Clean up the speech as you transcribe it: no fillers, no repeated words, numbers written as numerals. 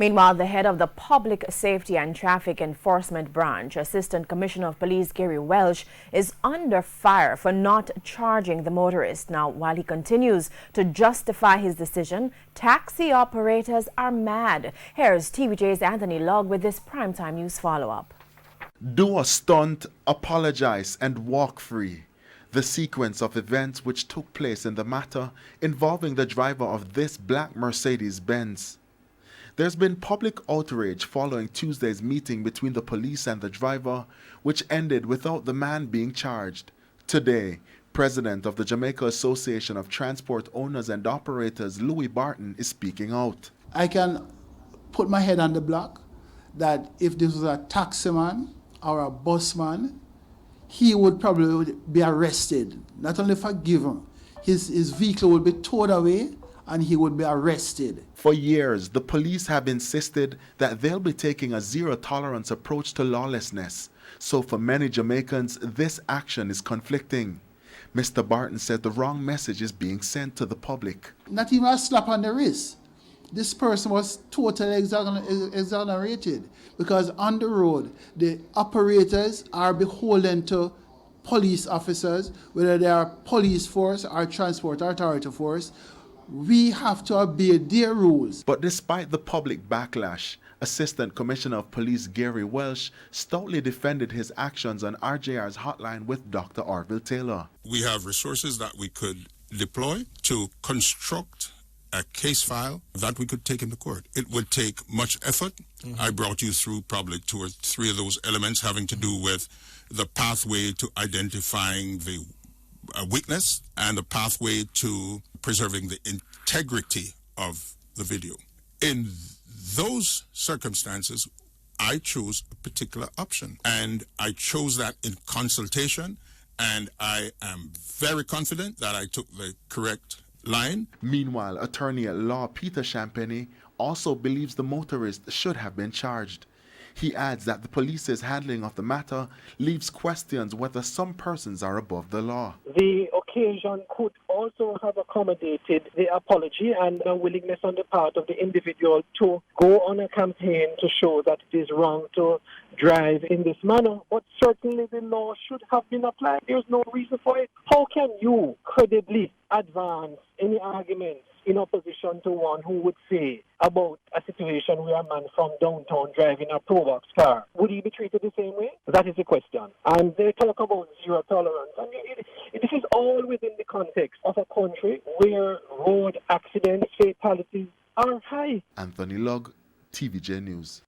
Meanwhile, the head of the Public Safety and Traffic Enforcement Branch, Assistant Commissioner of Police Gary Welsh, is under fire for not charging the motorist. Now, while he continues to justify his decision, taxi operators are mad. Here's TVJ's Anthony Logg with this primetime news follow-up. Do a stunt, apologize, and walk free. The sequence of events which took place in the matter involving the driver of this black Mercedes-Benz. There's been public outrage following Tuesday's meeting between the police and the driver, which ended without the man being charged. Today, President of the Jamaica Association of Transport Owners and Operators, Louis Barton, is speaking out. I can put my head on the block that if this was a taximan or a busman, he would probably be arrested, not only forgiven, his vehicle would be towed away and he would be arrested. For years, the police have insisted that they'll be taking a zero-tolerance approach to lawlessness. So for many Jamaicans, this action is conflicting. Mr. Barton said the wrong message is being sent to the public. Not even a slap on the wrist. This person was totally exonerated because on the road, the operators are beholden to police officers, whether they are police force or transport authority force. We have to obey their rules. But despite the public backlash, Assistant Commissioner of Police Gary Welsh stoutly defended his actions on RJR's hotline with Dr. Orville Taylor. We have resources that we could deploy to construct a case file that we could take into court. It would take much effort. I brought you through probably 2 or 3 of those elements having to do with the pathway to identifying the weakness and the pathway to preserving the integrity of the video. In those circumstances, I chose a particular option, and I chose that in consultation, and I am very confident that I took the correct line. Meanwhile, attorney at law Peter Champagne also believes the motorist should have been charged. He adds that the police's handling of the matter leaves questions whether some persons are above the law. The occasion could also have accommodated the apology and a willingness on the part of the individual to go on a campaign to show that it is wrong to drive in this manner. But certainly the law should have been applied. There's no reason for it. How can you credibly advance any arguments in opposition to one who would say about a situation where a man from downtown driving a Probox car, would he be treated the same way? That is the question. And they talk about zero tolerance. I mean, this is all within the context of a country where road accidents, fatalities are high. Anthony Logg, TVJ News.